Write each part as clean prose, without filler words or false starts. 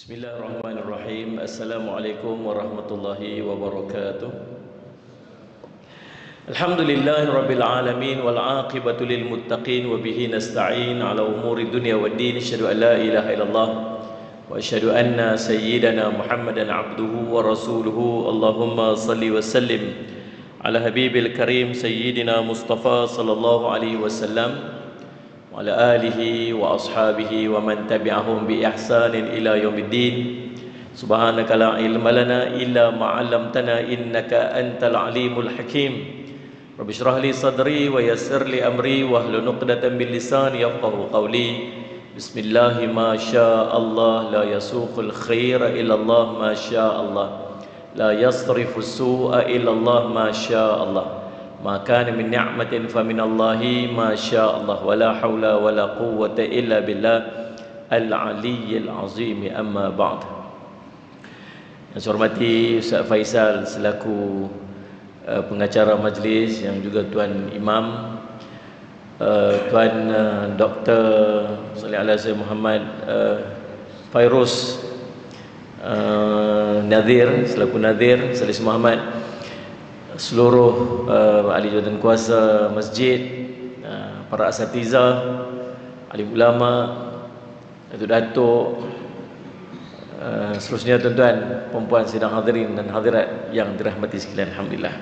Bismillahirrahmanirrahim. Assalamualaikum warahmatullahi wabarakatuh. Alhamdulillahirabbil alamin wal aqibatu lil muttaqin wa bihi nasta'in ala umuri dunya waddin. Asyhadu an la ilaha illallah wa asyhadu anna sayyidana Muhammadan abduhu wa rasuluhu. Allahumma salli wa sallim ala habibil karim sayyidina Mustafa sallallahu alaihi wasallam wa ala alihi wa ashabihi wa man tabi'ahum bi ihsanin ila yaumiddin. Subhanaka la ilma lana illa ma 'allamtana innaka antal alimul hakim. Rabbi shrah li sadri wa yassir li amri wahlul 'uqdatam min lisani yafqahu qawli. Bismillah ma syaa Allah la yasuqul khaira illa Allah ma syaa Allah. La yasrifu su'a illa Allah ma syaa Allah. Ma kana min ni'matin fa min Allahi ma syaa Allah wa la haula wa la quwwata illa billah al-aliyyil azim. Amma ba'd. Yang saya hormati Ustaz Faisal selaku pengacara majlis, yang juga Tuan Imam, Tuan Dr. Salih Al-Azhar Muhammad Fairuz Nadir selaku Nadir Salis Muhammad, seluruh ahli jawatan kuasa masjid, para asatizah, alim ulama, datuk-datuk, seterusnya tuan-tuan, perempuan sidang hadirin dan hadirat yang dirahmati sekalian. Alhamdulillah.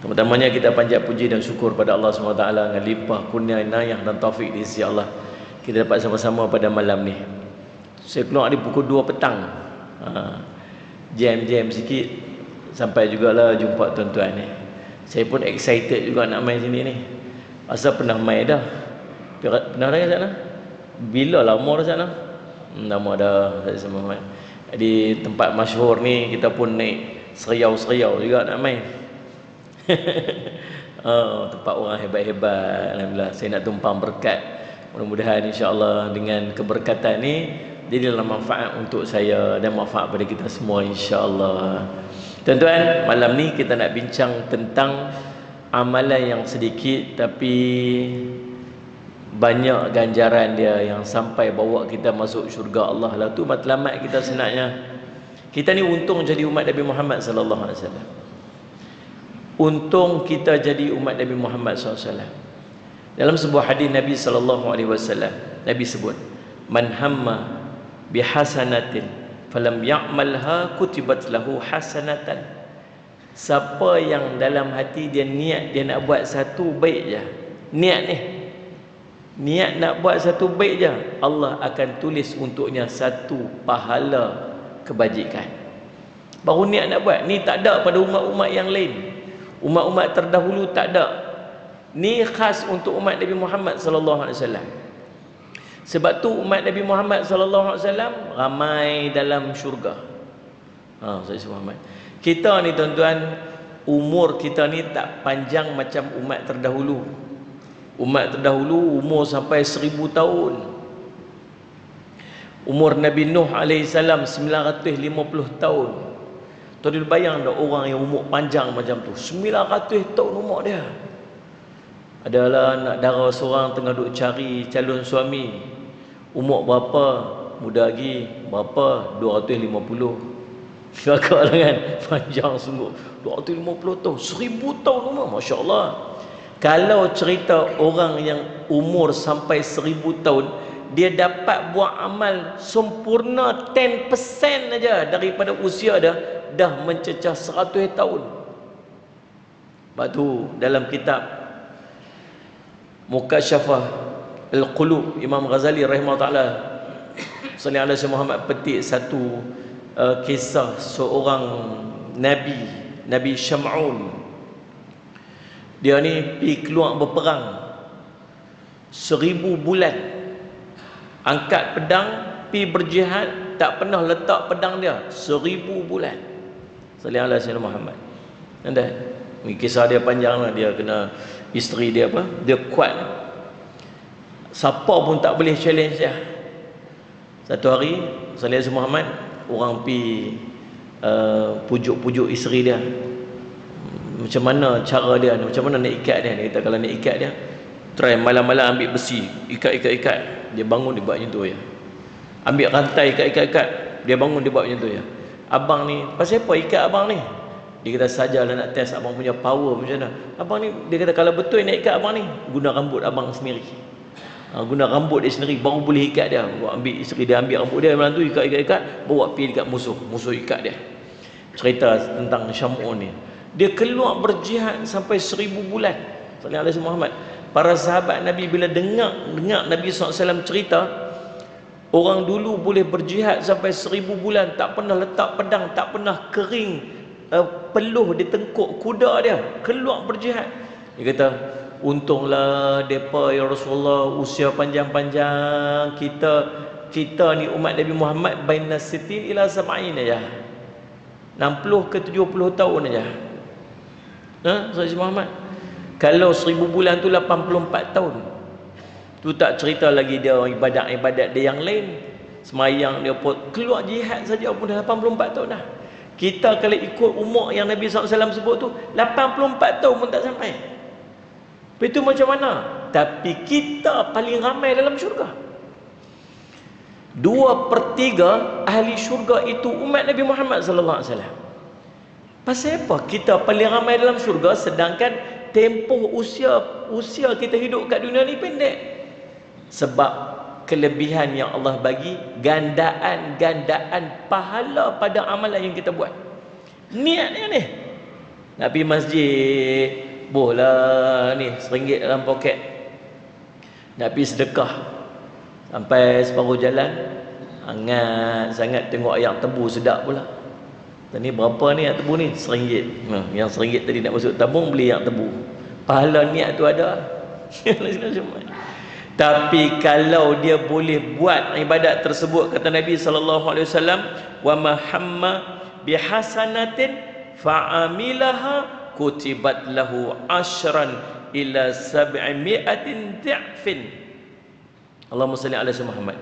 Pertama-tamanya kita panjat puji dan syukur pada Allah SWT dengan limpah kurnia, inayah dan taufik di sisi Allah, kita dapat sama-sama pada malam ni. Saya keluar di pukul 2 petang, jam-jam sikit sampai jugalah jumpa tuan-tuan ni. Saya pun excited juga nak main sini ni. Asal pernah main dah. Pernah dah ke sana? Bila lama dah sana? Lama dah saya sama main. Di tempat masyhur ni kita pun naik seriau-seriau juga nak main. Tempat orang hebat-hebat. Alhamdulillah, saya nak tumpang berkat. Mudah-mudahan insya-Allah dengan keberkatan ni jadilah manfaat untuk saya dan manfaat pada kita semua insya-Allah. Tuan-tuan, malam ni kita nak bincang tentang amalan yang sedikit tapi banyak ganjaran dia, yang sampai bawa kita masuk syurga Allah lah. Tu matlamat kita sebenarnya. Kita ni untung jadi umat Nabi Muhammad sallallahu alaihi wasallam. Untung kita jadi umat Nabi Muhammad sallallahu alaihi wasallam. Dalam sebuah hadis Nabi sallallahu alaihi wasallam, Nabi sebut, "Man hamma bihasanatin falam ya'malha kutibat lahu hasanatan." Siapa yang dalam hati dia niat dia nak buat satu baik je, niat nak buat satu baik je, Allah akan tulis untuknya satu pahala kebajikan. Baru niat nak buat. Ni tak ada pada umat-umat yang lain. Umat-umat terdahulu tak ada. Ni khas untuk umat Nabi Muhammad sallallahu alaihi wasallam. Sebab tu umat Nabi Muhammad sallallahu alaihi wasallam ramai dalam syurga. Saya Muhammad. Kita ni tuan-tuan, umur kita ni tak panjang macam umat terdahulu. Umat terdahulu umur sampai 1000 tahun. Umur Nabi Nuh alaihi salam 950 tahun. Tuan bayang tak orang yang umur panjang macam tu, 900 tahun umur dia. Adalah anak dara seorang tengah duk cari calon suami. Umur berapa? Muda lagi. Berapa? 250. Agak lah kan? Panjang sungguh. 250 tahun. 1000 tahun umur. Masya Allah. Kalau cerita orang yang umur sampai 1000 tahun, dia dapat buat amal sempurna 10% aja daripada usia dia, dah mencecah 100 tahun. Sebab tu dalam kitab Mukasyafah Al-Qulub, Imam Ghazali rahimahullah ta'ala Salih Alaihi Muhammad petik satu kisah seorang Nabi Syam'un. Dia ni pergi keluar berperang 1000 bulan, angkat pedang pergi berjihad, tak pernah letak pedang dia 1000 bulan. Salih Alaihi Muhammad. Anda ni kisah dia panjang lah. Dia kena isteri dia apa? Dia kuat. Siapa pun tak boleh challenge dia. Satu hari Salih Alaihi Muhammad, orang pergi pujuk-pujuk isteri dia. Macam mana cara dia, macam mana nak ikat dia. Dia kata kalau nak ikat dia, try malam-malam ambil besi, ikat. Dia bangun, dia buat macam tu ya. Ambil rantai, ikat. Dia bangun, dia buat macam tu ya. Abang ni, pasal apa ikat abang ni? Dia kata sajalah nak test abang punya power macam mana. Abang ni, dia kata kalau betul nak ikat abang ni, guna rambut abang sendiri. Guna rambut dia sendiri baru boleh ikat dia. Ambil isteri dia, ambil rambut dia malam tu, ikat, bawa pergi dekat musuh ikat dia. Cerita tentang Syamun ni, dia keluar berjihad sampai 1000 bulan. Sallallahu alaihi Muhammad. Para sahabat Nabi bila dengar Nabi SAW cerita, orang dulu boleh berjihad sampai 1000 bulan, tak pernah letak pedang, tak pernah kering peluh di tengkuk kuda dia, keluar berjihad. Dia kata, untunglah depa ya Rasulullah, usia panjang-panjang, kita ni umat Nabi Muhammad baina sitin ila sab'in aja, 60 ke 70 tahun aja. Sahaja Muhammad. Kalau 1000 bulan tu 84 tahun. Tu tak cerita lagi dia ibadat dia yang lain. Semayang dia pun keluar jihad saja pun dah 84 tahun dah. Kita kalau ikut umur yang Nabi SAW sebut tu, 84 tahun pun tak sampai. Itu macam mana? Tapi kita paling ramai dalam syurga. 2/3 ahli syurga itu umat Nabi Muhammad sallallahu alaihi wasallam. Pasal apa kita paling ramai dalam syurga sedangkan tempoh usia kita hidup kat dunia ni pendek? Sebab kelebihan yang Allah bagi, gandaan pahala pada amalan yang kita buat. Niatnya ni nak pergi masjid, boleh ni RM1 dalam poket, nak pergi sedekah, sampai separuh jalan hangat sangat tengok ayam tebu sedap pula. Ni berapa ni ayam tebu ni? RM1. Yang RM1 tadi nak masuk tabung, beli ayam tebu. Pahala niat tu ada. Tapi kalau dia boleh buat ibadat tersebut, kata Nabi SAW, wa mahamma bihasanatin fa'amilaha kutibat lahu ashran ila 700 di'fin. Allahumma salli ala Muhammad.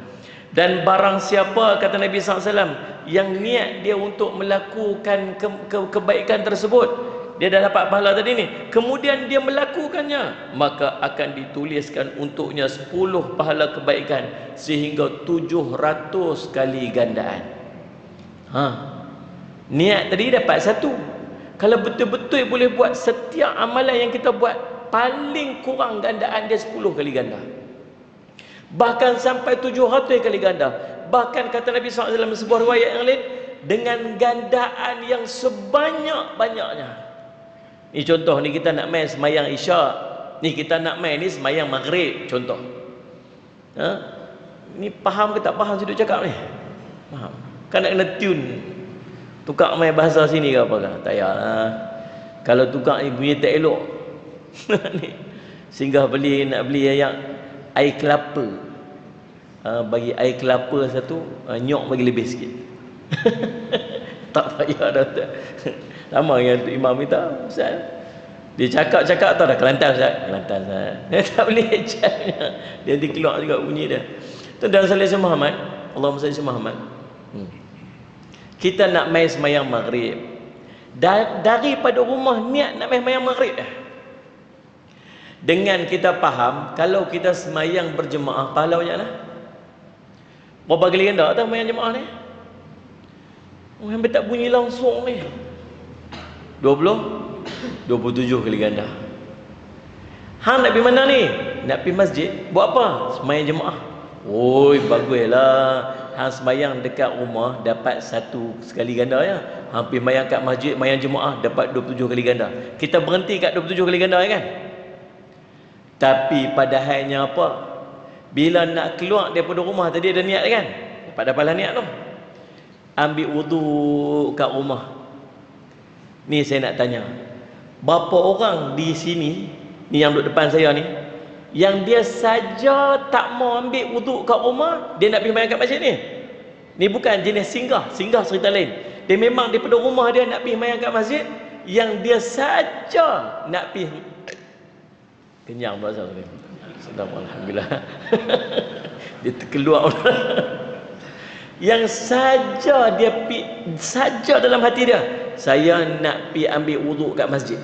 Dan barang siapa, kata Nabi SAW, yang niat dia untuk melakukan kebaikan tersebut, dia dah dapat pahala tadi ni, kemudian dia melakukannya, maka akan dituliskan untuknya 10 pahala kebaikan sehingga 700 kali gandaan. Niat tadi dapat 1. Kalau betul-betul boleh buat setiap amalan yang kita buat, paling kurang gandaan dia 10 kali ganda, bahkan sampai 700 kali ganda. Bahkan kata Nabi SAW dalam sebuah riwayat yang lain, dengan gandaan yang sebanyak-banyaknya. Ni contoh ni, kita nak main semayang isyak, ni kita nak main ni semayang maghrib contoh. Ni faham ke tak faham sudut cakap ni? Faham. Kan nak kena tune, tukar main bahasa sini ke apa kan? Tak payahlah. Kalau tukar ni bunyi tak elok. Ni singgah nak beli air kelapa, bagi air kelapa satu, nyok bagi lebih sikit. Tak payah dah. Lama yang imam minta, Ustaz, dia cakap tau dah, Kelantan Ustaz, dia tak boleh ejanya, dia nanti keluar juga bunyi dia. Tu dalam salih Muhammad, Allahumma salli Muhammad. Kita nak main semayang maghrib, daripada rumah niat nak main semayang maghrib dah. Dengan kita faham, kalau kita semayang berjemaah, pahala banyak lah. Berapa kali ganda tak semayang jemaah ni? Hampir tak bunyi langsung ni. 27 kali ganda. Hang nak pergi mana ni? Nak pergi masjid. Buat apa? Semayang jemaah. Oi, baguslah. Hang semayang dekat rumah dapat 1 sekali ganda ya. Hang pergi semayang kat masjid, semayang jemaah dapat 27 kali ganda. Kita berhenti kat 27 kali ganda ya kan? Tapi pada halnya apa? Bila nak keluar daripada rumah tadi ada niat kan? Dapat pahala niat tu. Ambil wudu kat rumah. Ni saya nak tanya, berapa orang di sini ni yang duduk depan saya ni, yang dia saja tak mau ambil wudu kat rumah, dia nak pergi semayang kat masjid ni? Ni bukan jenis singgah cerita lain. Dia memang daripada rumah dia nak pergi semayang kat masjid, yang dia saja nak pergi. Kenyang bahasa ni. Alhamdulillah. Dia terkeluar. Yang saja dia saja dalam hati dia, saya nak pergi ambil wuduk kat masjid.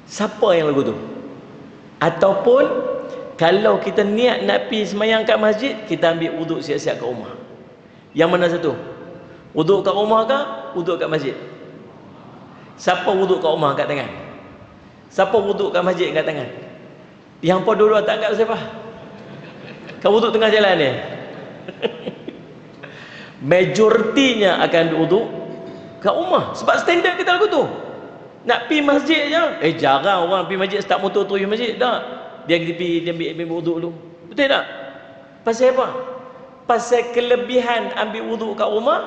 Siapa yang lagu tu? Ataupun kalau kita niat nak pergi semayang kat masjid, kita ambil wuduk siap-siap kat rumah. Yang mana satu? Wuduk kat rumah ke wuduk kat masjid? Siapa wuduk kat rumah angkat tangan? Siapa wuduk kat masjid angkat tangan? Yang apa dua-dua tak angkat siapa? Kau wuduk tengah jalan ni. Majoritinya akan wuduk kat rumah. Sebab standard kita lagu tu. Nak pi masjid je. Jarang orang pi masjid start motor tu pergi masjid. Tak. Dia ambil wuduk dulu. Betul tak? Pasal apa? Pasal kelebihan ambil wuduk kat rumah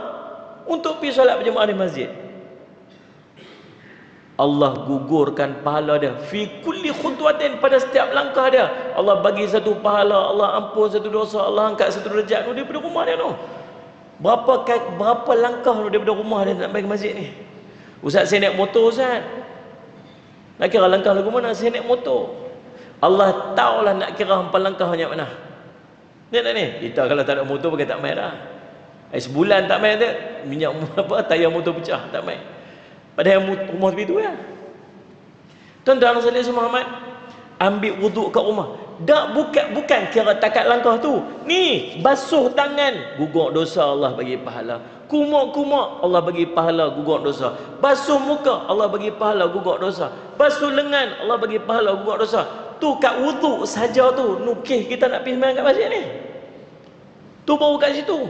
untuk pi solat berjemaah di masjid. Allah gugurkan pahala dia fi kulli khutwatin, pada setiap langkah dia. Allah bagi satu pahala, Allah ampun satu dosa, Allah angkat satu derajat tu daripada rumah dia tu. Berapa langkah tu daripada rumah dia nak pergi ke masjid ni? Ustaz, saya naik motor Ustaz. Nak kira langkah lagu mana? Saya naik motor. Allah tahulah nak kira empat langkah banyak mana. Ni tak ni? Kita kalau tak ada motor pakai tak main dah. Sebulan tak main tu, minyak apa, tayar motor pecah, tak main. Padahal rumah tepi tu ya. Tuan-tuan sekalian Muhammad, ambil wuduk kat rumah. Tak, bukan kira takat langkah tu. Ni basuh tangan, gugur dosa, Allah bagi pahala. Kumuk-kumuk, Allah bagi pahala, gugur dosa. Basuh muka, Allah bagi pahala, gugur dosa. Basuh lengan, Allah bagi pahala, gugur dosa. Tu kat wuduk saja tu, nukih kita nak pergi sembahyang kat masjid ni. Tu baru kat situ.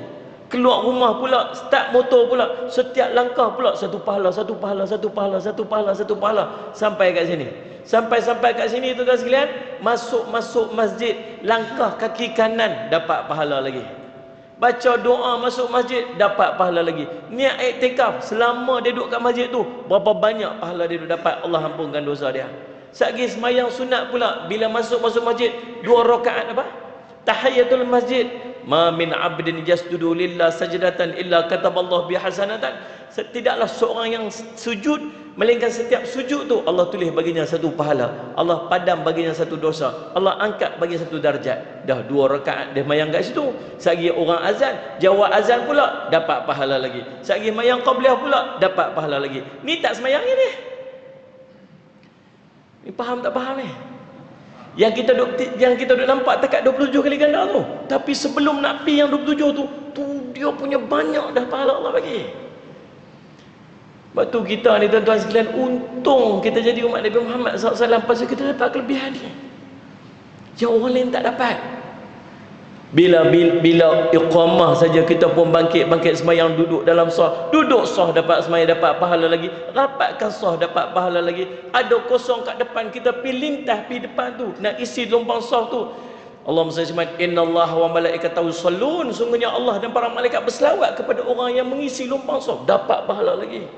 Keluar rumah pula, start motor pula, setiap langkah pula satu pahala, satu pahala, satu pahala, satu pahala, satu pahala, sampai kat sini. Sampai kat sini tuan-tuan sekalian, masuk masjid, langkah kaki kanan dapat pahala lagi. Baca doa masuk masjid dapat pahala lagi. Niat iktikaf selama dia duduk kat masjid tu, berapa banyak pahala dia dapat, Allah ampunkan dosa dia. Sagi semayang sunat pula, bila masuk masjid 2 rakaat apa? Tahiyatul masjid. Ma min abdin yasjudu lillah sajdatan illa kataballahu bihasanatan. Tidaklah seorang yang sujud melainkan setiap sujud tu Allah tulis baginya satu pahala, Allah padam baginya satu dosa, Allah angkat bagi satu darjat. Dah 2 rakaat dia mayang kat situ. Sagi orang azan, jawab azan pula dapat pahala lagi. Sagi mayang qabliyah pula dapat pahala lagi. Ni tak semayang ni. Ni faham tak faham ni? Yang kita duk nampak dekat 27 kali ganda tu. Tapi sebelum nak pi yang 27 tu dia punya banyak dah pahala Allah bagi. Sebab tu kita ni tuan-tuan sekalian, untung kita jadi umat Nabi Muhammad SAW pasal kita dapat kelebihan ni yang orang lain tak dapat. Bila iqamah saja kita pun bangkit semayang, duduk dalam sah, duduk sah dapat semayang, dapat pahala lagi, rapatkan sah dapat pahala lagi. Ada kosong kat depan, kita pergi lintas pergi depan tu nak isi lompang sah tu. Allahumma salli ala innallaha wa malaikatahu yusallun, sungguhnya Allah dan para malaikat berselawat kepada orang yang mengisi lompang sah, dapat pahala lagi.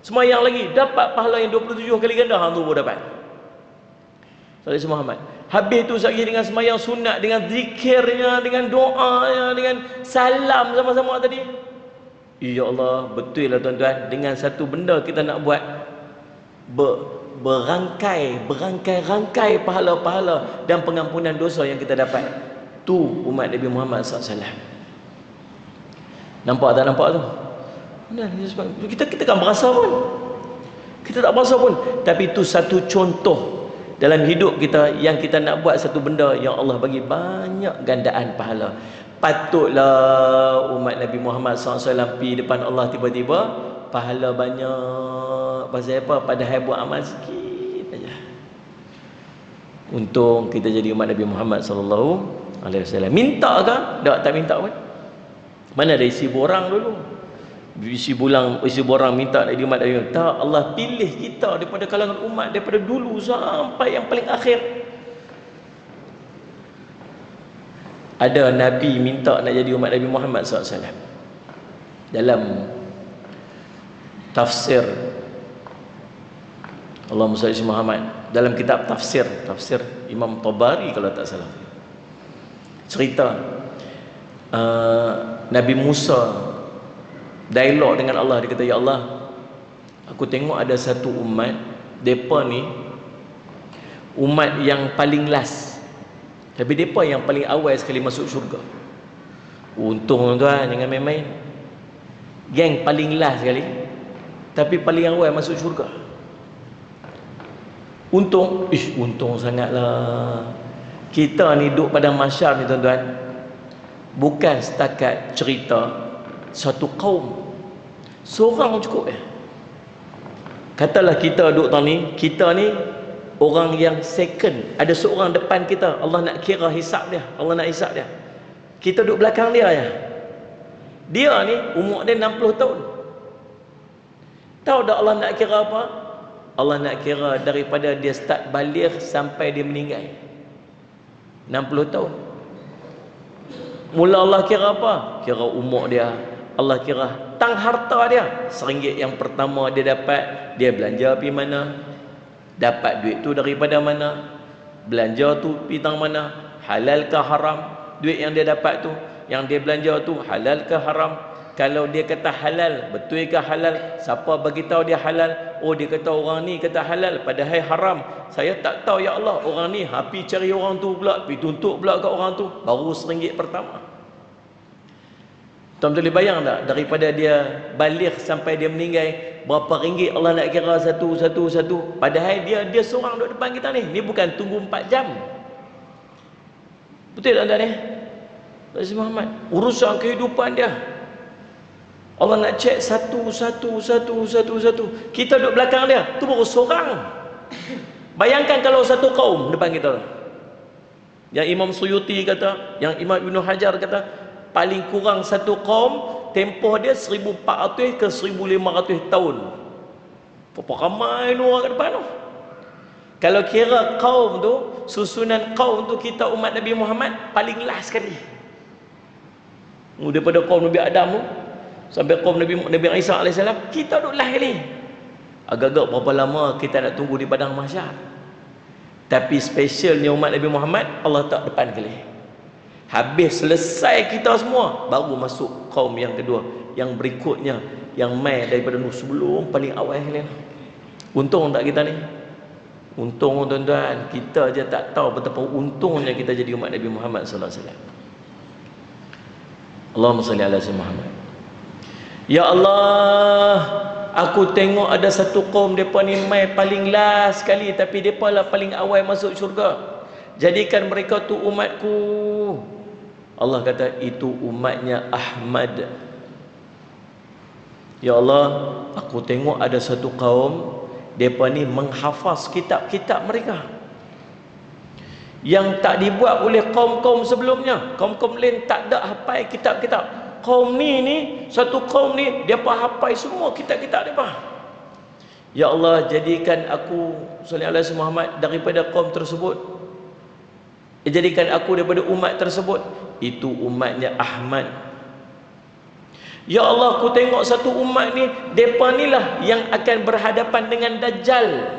Semayang lagi dapat pahala yang 27 kali ganda, hang tu pun dapat. Sallallahu Muhammad. Habis tu sekali dengan semayang sunat, dengan zikirnya, dengan doanya, dengan salam sama-sama tadi. Ya Allah, betul lah tuan-tuan, dengan satu benda kita nak buat berangkai pahala-pahala dan pengampunan dosa yang kita dapat. Tu umat Nabi Muhammad SAW. Nampak tak nampak tu? Kita kan berasa pun. Kita tak berasa pun. Tapi tu satu contoh dalam hidup kita yang kita nak buat satu benda yang Allah bagi banyak gandaan pahala. Patutlah umat Nabi Muhammad SAW pergi depan Allah tiba-tiba pahala banyak. Pasal apa? Padahal buat amal sikit aja. Untung kita jadi umat Nabi Muhammad SAW. Minta ke? Tak minta pun. Mana ada isi borang dulu? Isi borang minta dari umat Nabi. Tak, Allah pilih kita daripada kalangan umat, daripada dulu sampai yang paling akhir. Ada Nabi minta nak jadi umat Nabi Muhammad SAW. Dalam tafsir Allahumma salli ala Muhammad, dalam kitab tafsir Imam Tabari kalau tak salah, cerita Nabi Musa dialog dengan Allah. Dia kata, ya Allah, aku tengok ada satu umat, mereka ni umat yang paling last, tapi mereka yang paling awal sekali masuk syurga. Untung tuan, jangan main-main. Geng paling last sekali, tapi paling awal masuk syurga. Untung sangatlah. Kita ni duduk pada mahsyar ni tuan-tuan, bukan setakat cerita Satu kaum seorang cukup Katalah kita duduk ni, kita ni orang yang second, ada seorang depan kita, Allah nak kira hisap dia, Allah nak hisap dia. Kita duduk belakang dia ya. Dia ni umur dia 60 tahun. Tahu tak Allah nak kira apa? Allah nak kira daripada dia start baligh sampai dia meninggal. 60 tahun. Mula Allah kira apa? Kira umur dia. Allah kira tang harta dia. RM1 yang pertama dia dapat, dia belanja pergi mana? Dapat duit tu daripada mana? Belanja tu pergi tang mana? Halal ke haram? Duit yang dia dapat tu, yang dia belanja tu halal ke haram? Kalau dia kata halal, betul ke halal? Siapa bagi tahu dia halal? Oh, dia kata orang ni kata halal, padahal haram. Saya tak tahu ya Allah, orang ni pergi cari orang tu pula, pergi tuntut pula kat orang tu, baru RM1 pertama. Tuan boleh bayang tak, daripada dia baligh sampai dia meninggal, berapa ringgit Allah nak kira satu. Padahal dia seorang duduk depan kita ni. Ni bukan tunggu 4 jam. Betul tak tuan ni? Tuan Muhammad, urusan kehidupan dia, Allah nak cek satu. Kita duduk belakang dia, tu baru seorang. Bayangkan kalau satu kaum depan kita. Yang Imam Suyuti kata, yang Imam Ibn Hajar kata, paling kurang satu kaum tempoh dia 1400 ke 1500 tahun. Berapa ramai ni orang kat depan tu. Kalau kira kaum tu, susunan kaum tu, kita umat Nabi Muhammad paling last sekali. Daripada kaum Nabi Adam tu sampai kaum Nabi Isa AS, kita duduk last sekali. Agak-agak berapa lama kita nak tunggu di padang mahsyar. Tapi specialnya umat Nabi Muhammad, Allah tak depan sekali. Habis selesai kita semua, baru masuk kaum yang kedua, yang berikutnya, yang mai daripada sebelum paling awal ni. Untung tak kita ni? Untung tuan-tuan, kita je tak tahu betapa untungnya kita jadi umat Nabi Muhammad sallallahu alaihi wasallam. Allahumma salli ala sayyidina Muhammad. Ya Allah, aku tengok ada satu kaum depa ni mai paling last sekali, tapi depa lah paling awal masuk syurga. Jadikan mereka tu umatku. Allah kata itu umatnya Ahmad. Ya Allah, aku tengok ada satu kaum, mereka ni menghafaz kitab-kitab mereka yang tak dibuat oleh kaum-kaum sebelumnya. Kaum-kaum lain tak ada hafal kitab-kitab. Kaum ni satu kaum ni, mereka hafal semua kitab-kitab mereka. Ya Allah, jadikan aku sallallahu alaihi Muhammad daripada kaum tersebut. Jadikan aku daripada umat tersebut. Itu umatnya Ahmad. Ya Allah, aku tengok satu umat ni, mereka ni lah yang akan berhadapan dengan Dajjal.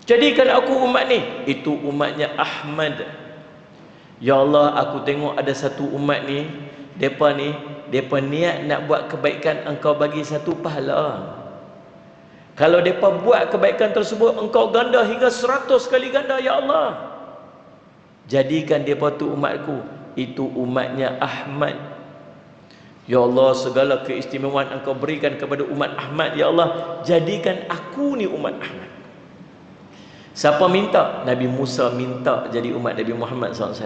Jadikan aku umat ni. Itu umatnya Ahmad. Ya Allah, aku tengok ada satu umat ni, mereka niat nak buat kebaikan, engkau bagi satu pahala. Kalau mereka buat kebaikan tersebut, engkau ganda hingga 100 kali ganda. Ya Allah, jadikan mereka tu umatku. Itu umatnya Ahmad. Ya Allah, segala keistimewaan engkau berikan kepada umat Ahmad. Ya Allah, jadikan aku ni umat Ahmad. Siapa minta? Nabi Musa minta jadi umat Nabi Muhammad SAW.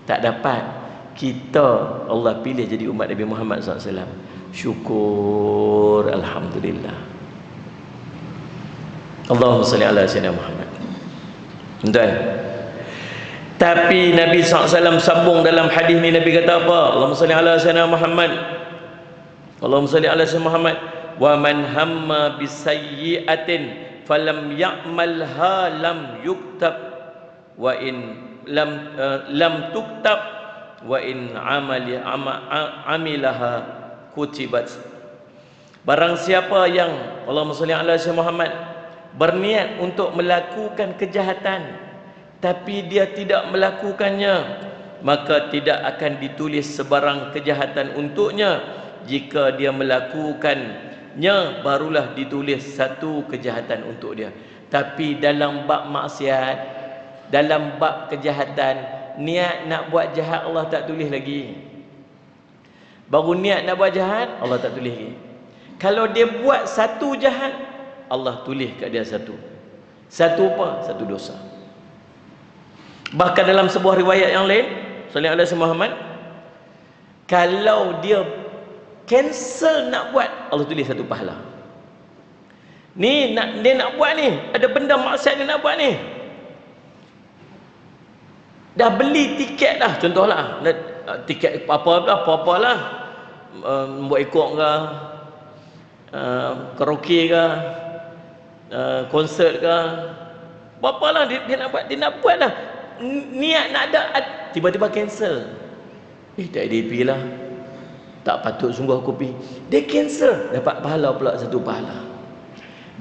Tak dapat. Kita Allah pilih jadi umat Nabi Muhammad SAW. Syukur, alhamdulillah. Allahumma salli ala sayyidina Muhammad. Tuan, tapi Nabi SAW sambung dalam hadis ni, Nabi kata apa? Allahumma salli ala sayyidina Muhammad. Allahumma salli ala sayyidina Muhammad. Wa man hamma bisayyi'atin falam ya'malha lam yuktab wa in lam tuktab wa in amilaha kutibat. Barang siapa yang Allahumma salli ala sayyidina Muhammad berniat untuk melakukan kejahatan tapi dia tidak melakukannya, maka tidak akan ditulis sebarang kejahatan untuknya. Jika dia melakukannya, barulah ditulis satu kejahatan untuk dia. Tapi dalam bab maksiat, dalam bab kejahatan, niat nak buat jahat Allah tak tulis lagi. Baru niat nak buat jahat, Allah tak tulis lagi. Kalau dia buat satu jahat, Allah tulis kat dia satu. Satu apa? Satu dosa. Bahkan dalam sebuah riwayat yang lain, sallallahu alaihi Muhammad, Kalau dia cancel nak buat, Allah tulis satu pahala. Ni dia nak buat ni, ada benda maksiat dia nak buat ni. Dah beli tiket dah, contohlah, tiket apa-apa lah, buat ikut ke, karaoke ke, konsert ke, apa lah dia nak buat dah. Niat nak ada, tiba-tiba cancel. Tak ada pergi lah, tak patut sungguh aku pergi. Dia cancel, dapat pahala pula, satu pahala.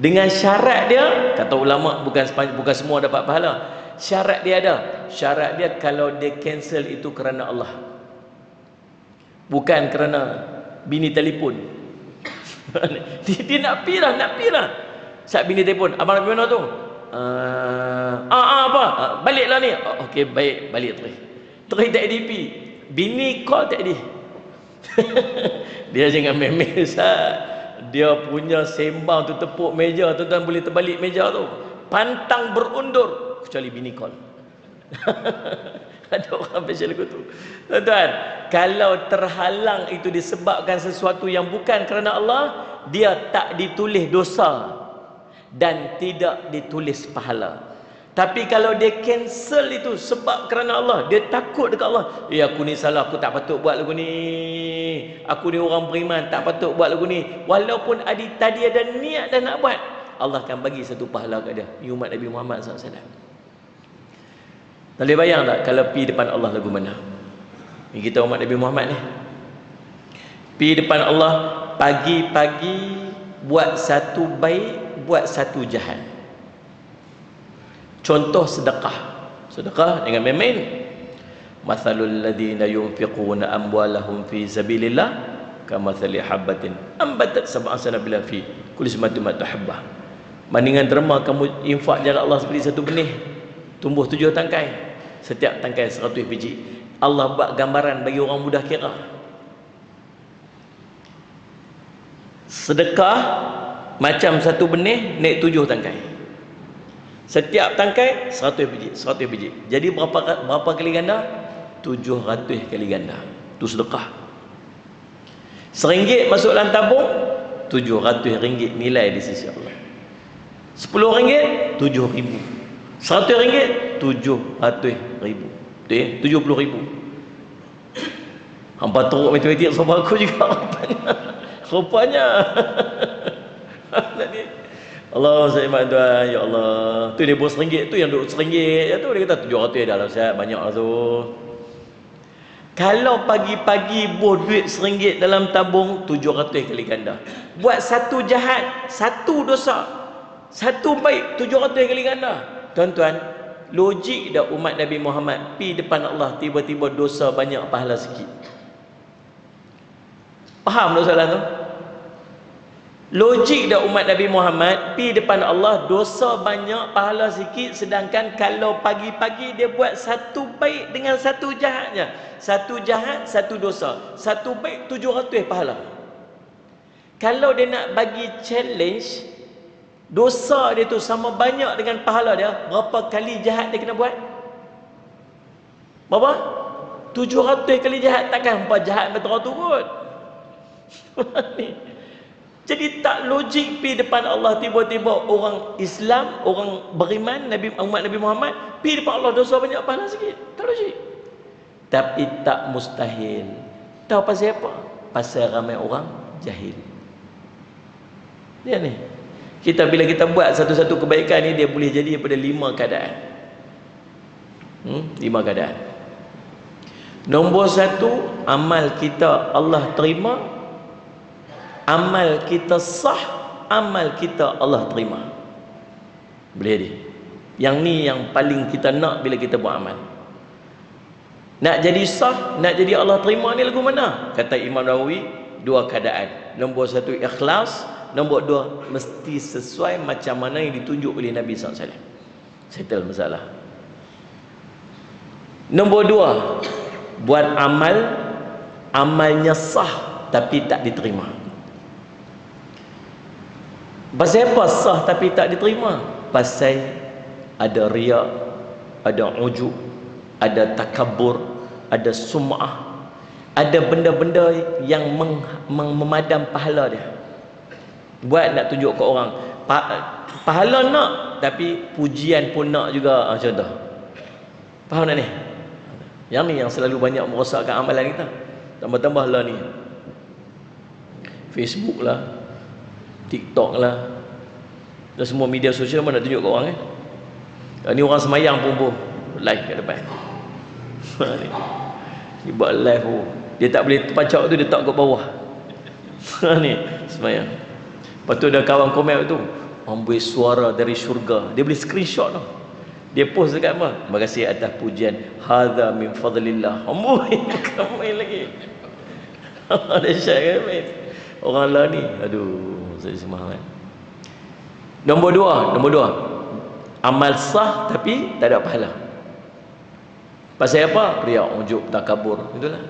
Dengan syarat dia, kata ulama, bukan semua dapat pahala. Syarat dia ada. Syarat dia kalau dia cancel itu kerana Allah, bukan kerana bini telefon. dia nak pergi lah. Saat bini telefon, abang nak pergi mana tu? Apa? Baliklah ni. Okey, baik, balik terus. Terus tak ada pergi. Bini call tak ada. Dia jangan main-main, dia punya sembang tu tepuk meja, tuan-tuan boleh terbalik meja tu, pantang berundur, kecuali bini call. Ada orang special aku tu, tuan-tuan. Kalau terhalang itu disebabkan sesuatu yang bukan kerana Allah, dia tak ditulis dosa dan tidak ditulis pahala. Tapi kalau dia cancel itu sebab kerana Allah, dia takut dekat Allah. Aku ni salah, aku tak patut buat lagu ni. Aku ni orang beriman, tak patut buat lagu ni. Walaupun tadi ada niat dan nak buat, Allah akan bagi satu pahala kat dia. Ni umat Nabi Muhammad SAW. Boleh bayang tak kalau pergi depan Allah lagu mana? Ni kita umat Nabi Muhammad ni. Pergi depan Allah, pagi-pagi buat satu baik, buat satu jahat. Contoh sedekah. Sedekah dengan main-main. Mathalul ladina yunfiquna amwalahum fi sabilillah kamathali habbatin ambatat sab'a sanabila fi kulli samatin matahabbah. Bandingan derma kamu infak jalan Allah seperti satu benih, tumbuh 7 tangkai, setiap tangkai 100 biji. Allah buat gambaran bagi orang mudah kira. Sedekah macam satu benih naik 7 tangkai. Setiap tangkai 100 biji, 100 biji. Jadi berapa kali ganda? 700 kali ganda. Itu sedekah. RM1 masuk dalam tabung, RM700 nilai di sisi Allah. RM10, RM7,000. RM100, RM700,000. RM70,000. Hampa teruk matematik sama aku juga rupanya. Allah saya iman tuan, ya Allah. Tu dia bos RM1, tu yang duduk RM1 ya tu, dia kata 700 dah lah Ustaz, banyak lah tu. Kalau pagi-pagi bos duit RM1 dalam tabung, 700 kali ganda. Buat satu jahat, satu dosa, satu baik, 700 kali ganda. Tuan-tuan, logik dah umat Nabi Muhammad pi depan Allah tiba-tiba dosa banyak, pahala sikit? Faham tak soalan tu? Logik dah umat Nabi Muhammad pi depan Allah, dosa banyak, pahala sikit. Sedangkan kalau pagi-pagi dia buat satu baik dengan satu jahatnya, satu jahat, satu dosa, satu baik, 700 pahala. Kalau dia nak bagi challenge, dosa dia tu sama banyak dengan pahala dia, berapa kali jahat dia kena buat? Berapa? 700 kali jahat. Takkan hampa jahat betul tu kot. Jadi tak logik pi depan Allah tiba-tiba orang Islam, orang beriman, umat Nabi Muhammad pi depan Allah dosa banyak, pahala sikit. Tak logik. Tapi tak mustahil. Tahu pasal apa? Pasal ramai orang jahil. Dia ni. Bila kita buat satu-satu kebaikan ni, dia boleh jadi daripada 5 keadaan. 5 keadaan. Nombor 1, amal kita Allah terima. Amal kita sah, amal kita Allah terima. Boleh jadi. Yang ni yang paling kita nak bila kita buat amal. Nak jadi sah, nak jadi Allah terima ni lagu mana? Kata Imam Nawawi, 2 keadaan. Nombor 1 ikhlas, nombor 2 mesti sesuai macam mana yang ditunjuk oleh Nabi SAW. Settle masalah. Nombor 2, buat amal, amalnya sah tapi tak diterima. Pasal apa sah tapi tak diterima? Pasal ada riak, ada ujub, ada takabur, ada sum'ah. Ada benda-benda yang memadam pahala dia. Buat nak tunjuk ke orang. Pahala nak, tapi pujian pun nak juga. Contoh. Faham tak ni? Yang ni yang selalu banyak merosakkan amalan kita. Tambah-tambah lah ni. Facebook lah, TikTok lah, dan semua media sosial mana tunjuk ke orang ni orang semayang pun live kat depan. Dia buat live dia tak boleh terpacak tu, dia tak kat bawah. Ni semayang. Lepas tu ada kawan komen tu, ambil suara dari syurga. Dia boleh screenshot tu, dia post dekat apa, terima kasih atas pujian, hadza min fadlillah. Amboi komen lagi. Ada share kan orang lah ni. Aduh, saya semangat. Nombor dua, amal sah tapi tak ada pahala. Pasal apa? Riak, ujub, takabur. Itulah.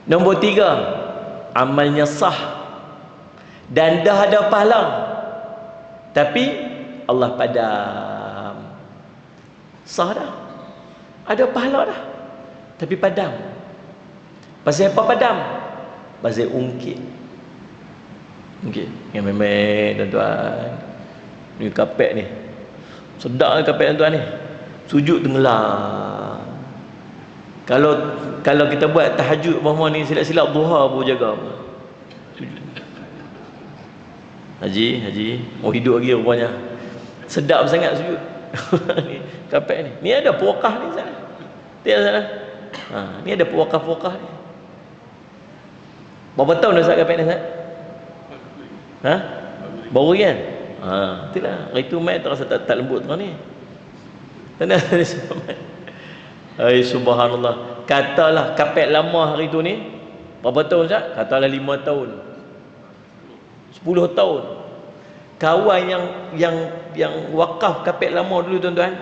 Nombor tiga, amalnya sah dan dah ada pahala, tapi Allah padam. Sah dah, ada pahala dah, tapi padam. Pasal apa padam? Pasal ungkit. Yang memang tuan-tuan, ni kapek ni sedap ni, kapek tuan-tuan ni sujud tenggelam. Kalau kita buat tahajud bahawa ni silap-silap duha pun jaga sujud. Haji mau hidup lagi rupanya, sedap sangat sujud. Ni kapek ni ada pewakah ni sana, dia sana. Ni ada pewakah ni. Berapa tahun dah sat kapek ni sat? Baru kan? Itulah. Hari tu mai terasa tak lembut terang ni. Tanda ni sampai. Ai subhanallah. Katalah kapek lama hari tu ni berapa tahun sat? Katalah 5 tahun. 10 tahun. Kawan yang wakaf kapek lama dulu tuan-tuan,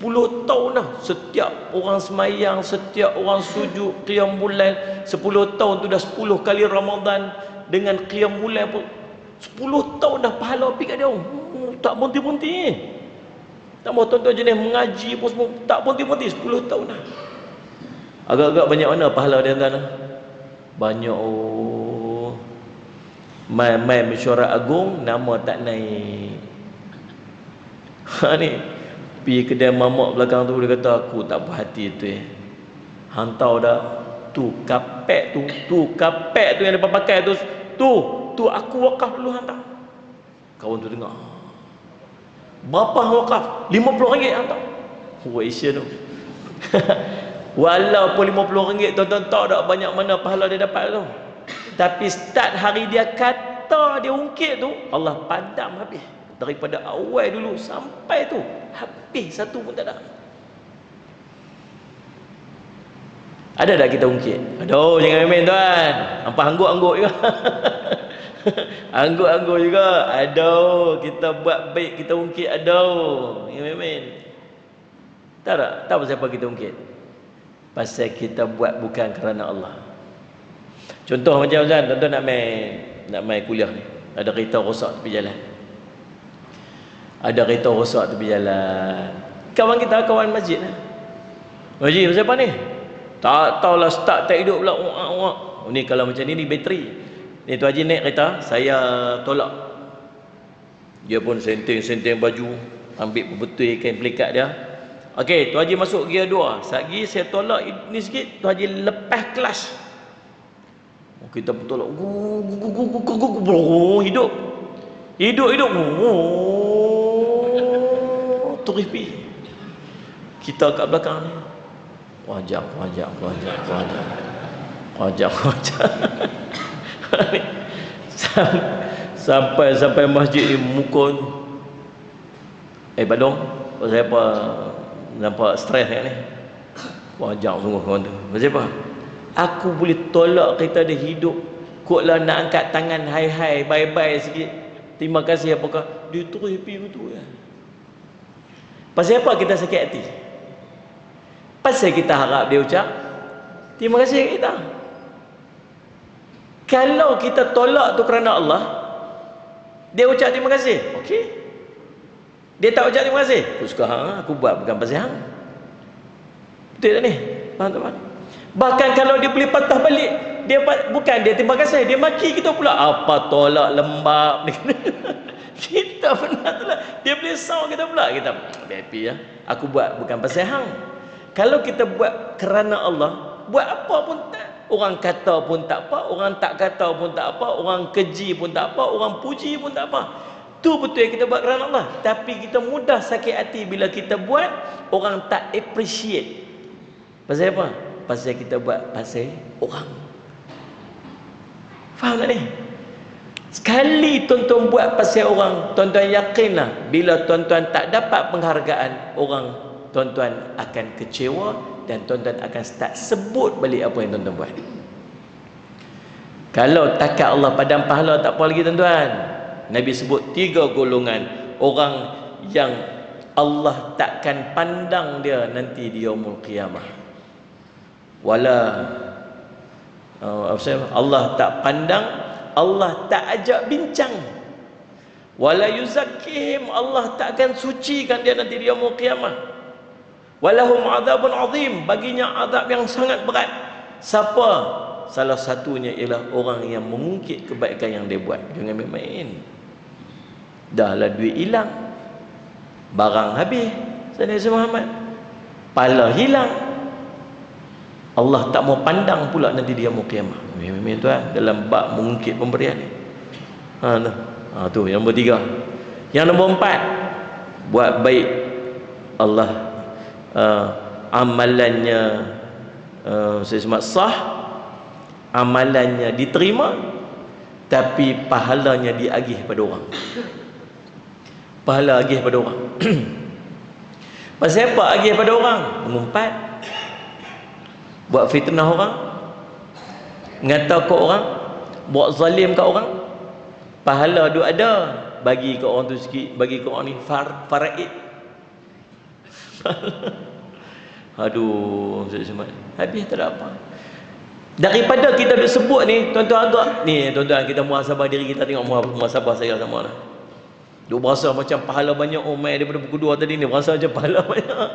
10 tahun dah. Setiap orang semayang, setiap orang sujud qiyam bulan, 10 tahun tu dah 10 kali Ramadan dengan qiyam bulan pun 10 tahun dah pahala pergi kat dia. Tak berhenti-berhenti. Tak mahu tuan-tuan jenis mengaji pun semua tak berhenti-berhenti 10 tahun dah. Agak-agak banyak mana pahala dia tuan-tuan? Banyak Mai mesyuarat agung nama tak naik. Ni pergi kedai mamak belakang tu, dia kata aku tak puas hati tu hantar dah tu kapek tu yang depa pakai tu aku wakaf dulu hantar. Kawan tu dengar, berapa wakaf? RM50 hantar. Asia tu. Walaupun RM50 tuan-tuan tak ada banyak mana pahala dia dapat tu, tapi start hari dia kata dia ungkit tu, Allah padam habis. Daripada awal dulu sampai tu habis, satu pun tak ada. Ada tak kita ungkit? Aduh, jangan main tuan. Nampak angguk-angguk juga. Angguk-angguk juga. Aduh, kita buat baik kita ungkit. Aduh, jangan main. Tak pasal apa kita ungkit. Pasal kita buat bukan kerana Allah. Contoh macam tuan-tuan nak main kuliah ni, ada kereta rosak tepi jalan. Ada kereta rosak tepi jalan. Kawan kita, kawan masjid lah. Masjid pasal apa ni? Tak tahulah, start tak hidup pula. Ni kalau macam ni bateri. Ni tu Haji naik kereta, saya tolak. Dia pun senteng baju, ambil betul kain pelikat dia. Okey, tu Haji masuk gear 2. Satgi saya tolak ni sikit, tu Haji lepas kelas. Kita pun tolak. Hidup. Terus pergi. Kita kat belakang ni. Wajak. Sampai masjid ni mukun. Badong, pasal apa nampak stres kan ni? Wajak sungguh kawan tu. Pasal apa? Aku boleh tolak kereta dia hidup. Koklah nak angkat tangan hai bye-bye sikit. Terima kasih apakah? Dia terus happy betul kan? Pasal apa kita sakit hati? Pasal kita harap dia ucap terima kasih kita. Kalau kita tolak tu kerana Allah, dia ucap terima kasih, okey. Dia tak ucap terima kasih, aku suka aku buat bukan pasal hang. Betul tak ni? Faham tak? Bahkan kalau dia boleh patah balik, dia bukan dia terima kasih, dia maki kita pula. Apa tolak lembab. Kita pernah tolak, dia boleh sound kita pula. Kita happy ya. Aku buat bukan pasal hang. Kalau kita buat kerana Allah, buat apa pun tak. Orang kata pun tak apa, orang tak kata pun tak apa, orang keji pun tak apa, orang puji pun tak apa. Tu betul yang kita buat kerana Allah. Tapi kita mudah sakit hati bila kita buat, orang tak appreciate. Pasal apa? Pasal kita buat pasal orang. Faham tak ni? Sekali tuan-tuan buat pasal orang, tuan-tuan yakinlah bila tuan-tuan tak dapat penghargaan orang, tuan-tuan akan kecewa dan tuan-tuan akan start sebut balik apa yang tuan-tuan buat. Kalau takat Allah padam pahala tak apa lagi tuan-tuan. Nabi sebut 3 golongan orang yang Allah takkan pandang dia nanti di yaumul qiyamah. Allah tak pandang, Allah tak ajak bincang. Wala yuzakkihim, Allah tak akan sucikan dia nanti di yaumul qiyamah. Walahum adzabun azim, baginya azab yang sangat berat. Siapa? Salah satunya ialah orang yang mengungkit kebaikan yang dia buat. Jangan main-main. Dahlah duit hilang, barang habis, Saudara Muhammad, pala hilang, Allah tak mau pandang pula nanti dia mau kiamat. Memang tuan dalam bab mengungkit pemberian ni. Tu yang nombor 3. Yang nombor 4, buat baik Allah amalannya sah, amalannya diterima, tapi pahalanya diagih pada orang. Pahala agih pada orang. Pasal apa agih pada orang? Mengumpat, buat fitnah orang, ngata ke orang, buat zalim ke orang. Pahala tu ada, bagi ke orang tu sikit, bagi ke orang ni faraid. Aduh, habis tak ada apa. Daripada kita duk sebut ni, tuan-tuan agak ni, tuan-tuan kita muhasabah diri kita, tengok muhasabah saya sama lah. Duk berasa macam pahala banyak. Oh, main daripada pukul 2 tadi ni berasa macam pahala banyak.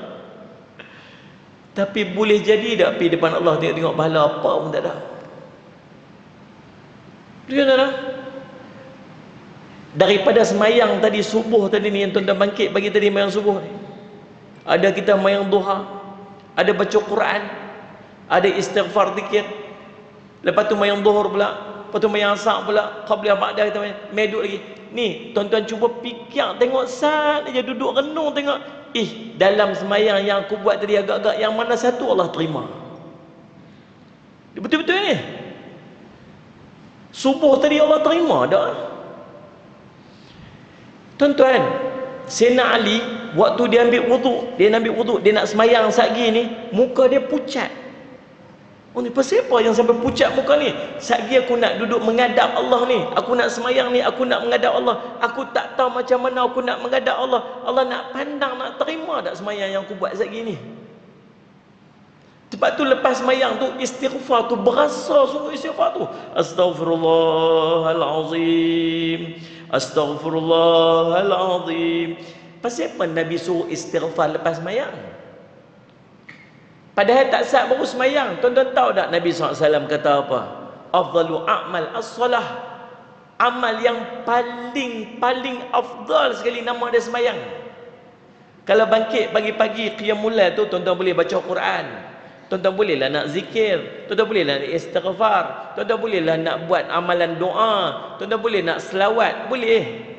Tapi boleh jadi tak pergi depan Allah tengok pahala apa pun tak ada. Dia tak ada. Daripada semayang tadi subuh tadi ni yang tuan-tuan bangkit pagi tadi mayang subuh ni, ada kita mayang duha, ada baca Quran, ada istighfar zikir, lepas tu mayang zuhur pula, lepas tu mayang asar pula, qabliyah ba'dah kita meduk lagi. Ni tuan-tuan cuba fikir, tengok saat aja duduk renung tengok, dalam semayang yang aku buat tadi agak-agak yang mana satu Allah terima. Betul-betul ni. Subuh tadi Allah terima tak? Tuan-tuan, Sayyidina Ali waktu dia ambil wuduk, dia nak semayang satgi ni, muka dia pucat. Oh ni pasal apa yang sampai pucat muka ni? Satgi aku nak duduk menghadap Allah ni, aku nak semayang ni, aku nak menghadap Allah, aku tak tahu macam mana aku nak menghadap Allah. Allah nak pandang, nak terima tak semayang yang aku buat satgi ni? Sebab tu lepas semayang tu istighfar tu, berasa sungguh istighfar tu, Astaghfirullahalazim, Astaghfirullahalazim. Pasal apa Nabi suruh istighfar lepas semayang? Padahal tak sah baru semayang. Tuan-tuan tahu tak Nabi SAW kata apa? Afdalu a'mal as-salah. Amal yang paling afdal sekali nama dia semayang. Kalau bangkit pagi-pagi qiyamul lail tu, tuan-tuan boleh baca Quran, tuan-tuan bolehlah nak zikir, tuan-tuan bolehlah nak istighfar, tuan-tuan bolehlah nak buat amalan doa, tuan-tuan boleh nak selawat, boleh.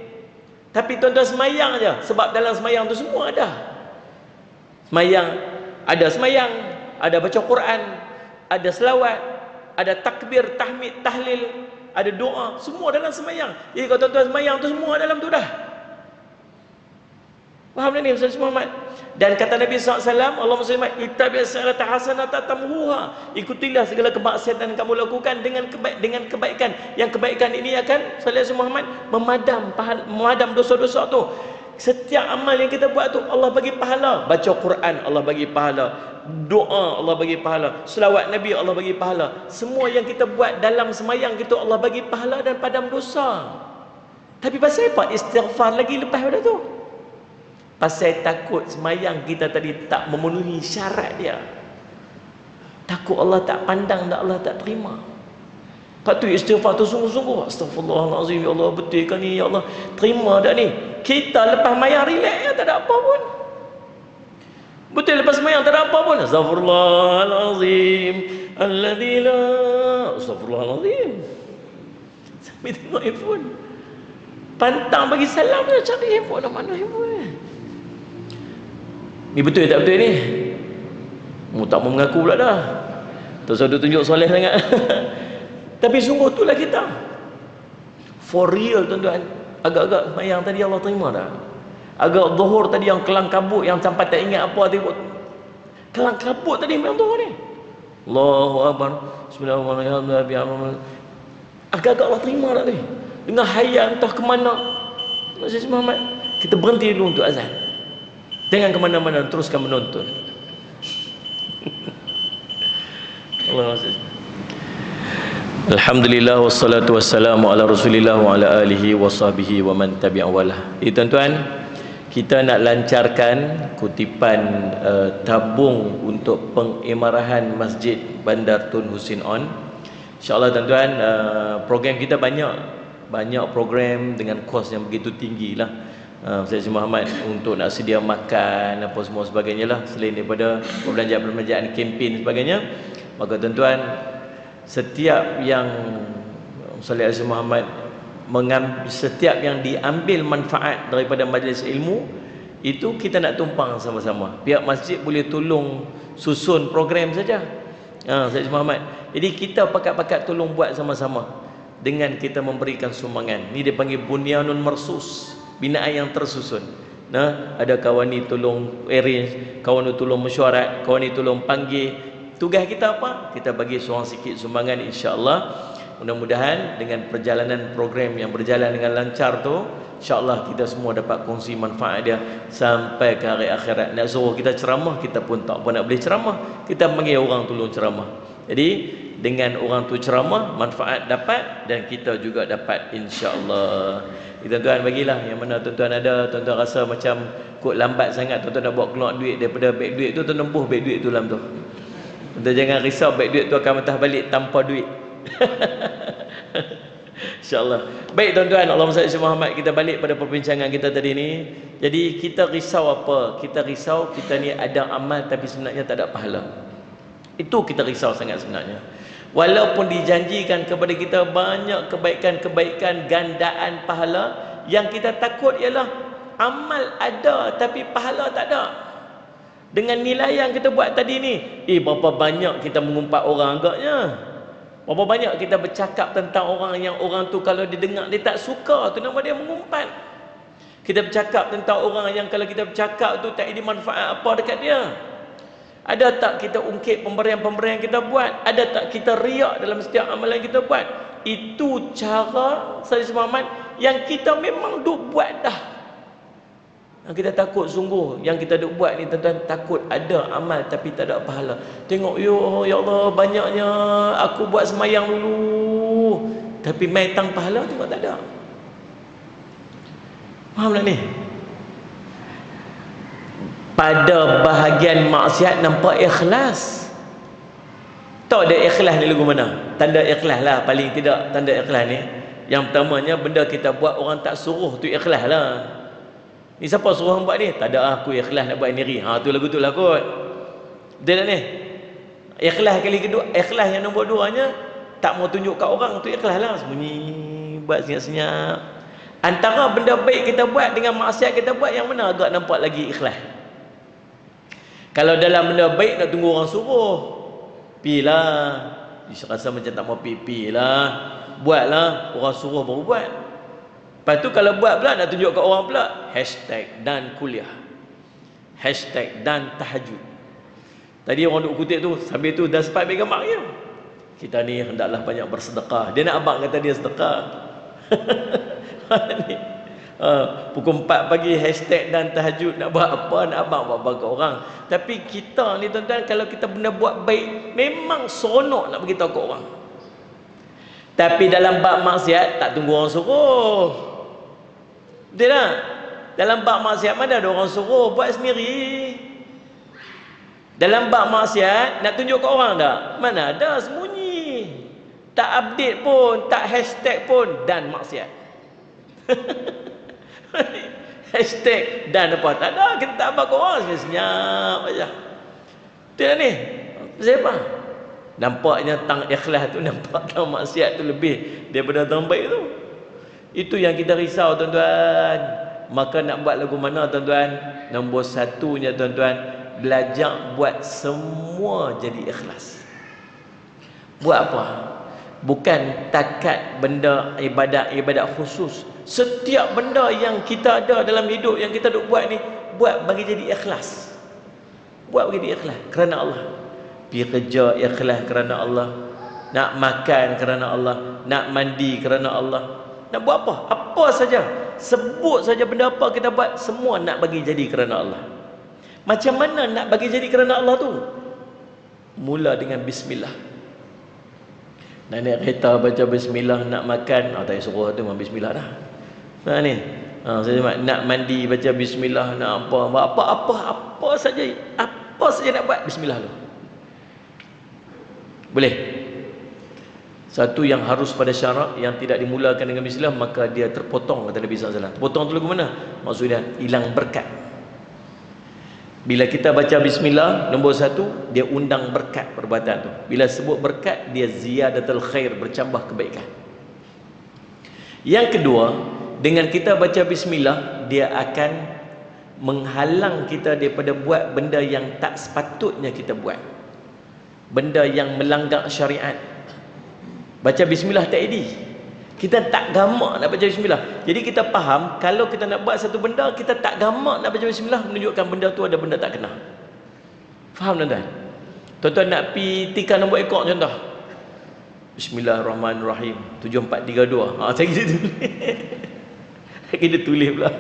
Tapi tuan-tuan semayang je, sebab dalam semayang tu semua ada. Semayang, ada baca Quran, ada selawat, ada takbir, tahmid, tahlil, ada doa, semua dalam semayang. Jadi kalau tuan-tuan semayang tu semua dalam tu dah. Faham tak ni Ustaz Muhammad? Dan kata Nabi SAW, Allahumma salli ala ittabi' as-salata hasanata tamhuha, ikutilah segala kemaksiatan yang kamu lakukan dengan kebaikan. Yang kebaikan ini akan Sallallahu Muhammad memadam dosa-dosa tu. Setiap amal yang kita buat tu Allah bagi pahala. Baca Quran Allah bagi pahala, doa Allah bagi pahala, selawat Nabi Allah bagi pahala. Semua yang kita buat dalam semayang kita Allah bagi pahala dan padam dosa. Tapi pasal apa istighfar lagi lepas pada tu? Pasal takut semayang kita tadi tak memenuhi syarat dia. Takut Allah tak pandang dan Allah tak terima. Lepas tu istighfar tu sungguh-sungguh. Astaghfirullahalazim, ya Allah, betul kan ni, ya Allah, terima dah ni. Kita lepas mayang relax ya, tak ada apa pun. Betul, lepas mayang tak ada apa pun. Astaghfirullahalazim alladzi la, astaghfirullahalazim. Sambil tengok handphone. Pantang bagi salam dah, cari handphone dah, mana handphone ni? Ni betul tak betul ni? Mu tak mau mengaku pula dah. Tak usah tunjuk soleh sangat. Tapi sungguh itulah kita. For real tuan-tuan. Agak-agak mayang tadi Allah terima dah. Agak zuhur tadi yang kelang kabut, yang sampai tak ingat apa tadi. Kelang kabut tadi mayang zuhur ni. Allahu Akbar. Bismillahirrahmanirrahim. Agak-agak Allah terima dah ni. Dengan hayal entah ke mana. Masih Muhammad, kita berhenti dulu untuk azan. Jangan ke mana-mana, teruskan menonton. Allah. Alhamdulillah wassalatu wassalamu ala Rasulillah wa ala alihi wa sahbihi wa man tabi'a walah. Tuan-tuan, kita nak lancarkan kutipan tabung untuk pengimarahan Masjid Bandar Tun Husin On. InsyaAllah tuan-tuan, program kita banyak program dengan kos yang begitu tinggi lah. Saya Muhammad untuk nak sedia makan apa semua sebagainya lah, selain daripada perbelanjaan kempen sebagainya. Maka tuan-tuan, setiap yang Sayyidina Muhammad setiap yang diambil manfaat daripada majlis ilmu itu kita nak tumpang sama-sama. Pihak masjid boleh tolong susun program saja. Sayyidina Muhammad. Jadi kita pakat-pakat tolong buat sama-sama dengan kita memberikan sumbangan. Ni dia panggil bunyanun marsus, binaan yang tersusun. Nah, ada kawan ni tolong arrange, kawan ni tolong mesyuarat, kawan ni tolong panggil. Tugas kita apa? Kita bagi seorang sikit sumbangan, insya-Allah. Mudah-mudahan dengan perjalanan program yang berjalan dengan lancar tu, insya-Allah kita semua dapat kongsi manfaat dia sampai ke hari akhirat. Nak suruh kita ceramah, kita pun tak apa nak boleh ceramah. Kita panggil orang tolong ceramah. Jadi dengan orang tu ceramah, manfaat dapat dan kita juga dapat, insya-Allah. Tuan-tuan bagilah yang mana tuan-tuan ada, tuan-tuan rasa macam kok lambat sangat tuan-tuan nak buat keluar duit daripada beg duit tu, tuan nembuh beg duit tu dalam tu. Tuan jangan risau, beg duit tu akan mentah balik tanpa duit. InsyaAllah. Baik tuan-tuan, Allahumma salli ala Muhammad. Kita balik pada perbincangan kita tadi ni. Jadi kita risau apa? Kita risau kita ni ada amal tapi sebenarnya tak ada pahala. Itu kita risau sangat sebenarnya. Walaupun dijanjikan kepada kita banyak kebaikan-kebaikan, gandaan pahala, yang kita takut ialah amal ada tapi pahala tak ada. Dengan nilai yang kita buat tadi ni, berapa banyak kita mengumpat orang agaknya. Berapa banyak kita bercakap tentang orang yang orang tu kalau dia dengar dia tak suka, tu nama dia mengumpat. Kita bercakap tentang orang yang kalau kita bercakap tu tak ada manfaat apa dekat dia. Ada tak kita ungkit pemberian-pemberian kita buat? Ada tak kita riak dalam setiap amalan kita buat? Itu cara Sayyidina Muhammad yang kita memang duk buat dah. Yang kita takut sungguh, yang kita duk buat ni tuan-tuan, takut ada amal tapi tak ada pahala. Tengok, ya Allah, banyaknya aku buat semayang dulu tapi mai tang pahala tengok tak ada. Faham tak ni? Pada bahagian maksiat nampak ikhlas. Tahu ada ikhlas ni lagu mana? Tanda ikhlas lah, paling tidak tanda ikhlas ni. Yang pertamanya, benda kita buat orang tak suruh tu ikhlas lah. Ni siapa suruh orang buat ni? Tak ada, aku ikhlas nak buat sendiri. Tu lagu tu lah kot. Betul tak ni? Ikhlas kali kedua, ikhlas yang nombor duanya, tak mau tunjuk kat orang tu ikhlas lah. Sembunyi, buat senyap-senyap. Antara benda baik kita buat dengan maksiat kita buat, yang mana agak nampak lagi ikhlas? Kalau dalam benda baik nak tunggu orang suruh, pilah. Dia rasa macam tak mau pilah. Buatlah, orang suruh baru buat. Lepas tu kalau buat pula nak tunjuk kat orang pula, hashtag dan kuliah, hashtag dan tahajud. Tadi orang duk kutip tu, sambil tu dah sempat ambil gambar dia. Kita ni hendaklah banyak bersedekah. Dia nak abang kata dia sedekah. Pukul 4 pagi hashtag dan tahajud, nak buat apa? Nak abang buat bagi orang. Tapi kita ni tuan-tuan, kalau kita benda buat baik, memang seronok nak beritahu ke orang. Tapi dalam bab maksiat tak tunggu orang suruh. Betul tak? Dalam bab maksiat mana ada orang suruh, buat sendiri. Dalam bab maksiat nak tunjuk ke orang tak? Mana ada, sembunyi. Tak update pun, tak hashtag pun, dan maksiat. Hashtag dan apa? Tak ada, kita tak abang ke orang, senyap aja. Betul tak ni? Siapa? Nampaknya tang ikhlas tu, nampak tang maksiat tu lebih daripada tang baik tu. Itu yang kita risau, tuan-tuan. Maka nak buat lagu mana, tuan-tuan? Nombor satunya, tuan-tuan, belajar buat semua jadi ikhlas. Buat apa? Bukan takat benda ibadat khusus. Setiap benda yang kita ada dalam hidup, yang kita duk buat ni, buat bagi jadi ikhlas. Buat bagi jadi ikhlas kerana Allah. Pergi kerja ikhlas kerana Allah. Nak makan kerana Allah. Nak mandi kerana Allah. Nak buat apa? Apa saja. Sebut saja benda apa kita buat, semua nak bagi jadi kerana Allah. Macam mana nak bagi jadi kerana Allah tu? Mula dengan bismillah. Naik kereta baca bismillah, nak makan, tak payah suruh tu memang bismillah dah. Ni. Saya nak mandi baca bismillah, nak apa saja nak buat bismillah tu. Boleh. Satu yang harus pada syarat yang tidak dimulakan dengan bismillah, maka dia terpotong, kata Nabi SAW. Terpotong tu lagu mana? Maksudnya hilang berkat. Bila kita baca bismillah, nombor satu, dia undang berkat perbuatan tu. Bila sebut berkat, dia ziyadatul khair, bercambah kebaikan. Yang kedua, dengan kita baca bismillah, dia akan menghalang kita daripada buat benda yang tak sepatutnya kita buat. Benda yang melanggar syariat. Baca bismillah tak edih. Kita tak gamak nak baca bismillah. Jadi kita faham, kalau kita nak buat satu benda, kita tak gamak nak baca bismillah, menunjukkan benda tu ada benda tak kena. Faham tuan-tuan? Tuan-tuan nak pergi tikar nombor ekor contoh. Bismillahirrahmanirrahim. 7432. Saya kira tulis. Saya kira tulis pula.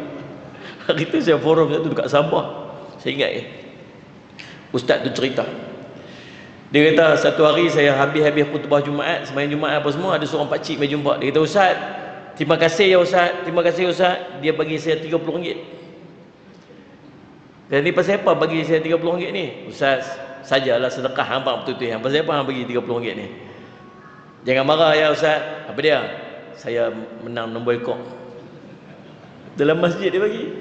Hari tu saya forum satu dekat Sabah. Saya ingat ustaz tu cerita. Dia kata satu hari saya habis khutbah Jumaat, sembahyang Jumaat apa semua, ada seorang pakcik mai jumpa. Dia kata, "Ustaz, terima kasih ya Ustaz. Terima kasih Ustaz. Dia bagi saya RM30." Dan ni pasal apa bagi saya RM30 ni? "Ustaz, sajalah sedekah hang betul-betul. Hang pasal apa hang bagi RM30 ni? Jangan marah ya Ustaz." "Apa dia?" "Saya menang nombor ekor." Dalam masjid dia bagi.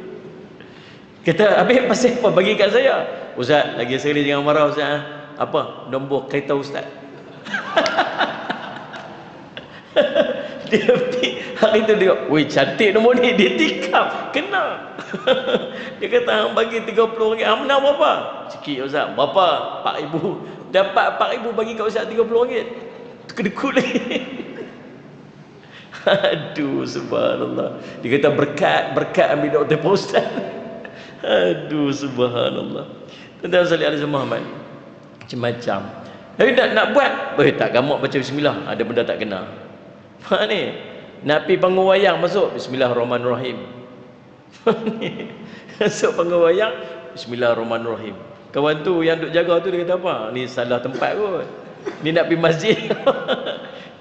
Kata, "Habis pasal apa bagi kat saya?" "Ustaz, lagi sekali jangan marah Ustaz." "Apa?" "Nombor kereta Ustaz." Dia hari tu dia, "Woi, cantik nombor ni." Dia tikam, kena. Dia kata, "Hang bagi RM30, hang menang berapa?" "Sikit Ustaz." "Berapa?" "RM4,000. Dapat RM4,000 bagi kat Ustaz RM30. Kedekut lagi. Aduh, subhanallah. Dia kata berkat ambil doktor Ustaz. Aduh, subhanallah. Tuan-tuan sekalian Muhammad, macam-macam. Tapi nak buat, tak gamak baca bismillah, ada benda tak kena. Mak ni, nak pergi panggung wayang masuk bismillahirrahmanirrahim. Masuk panggung wayang bismillahirrahmanirrahim. Kawan tu yang duk jaga tu dia kata, "Apa? Ni salah tempat kot. Ni nak pergi masjid."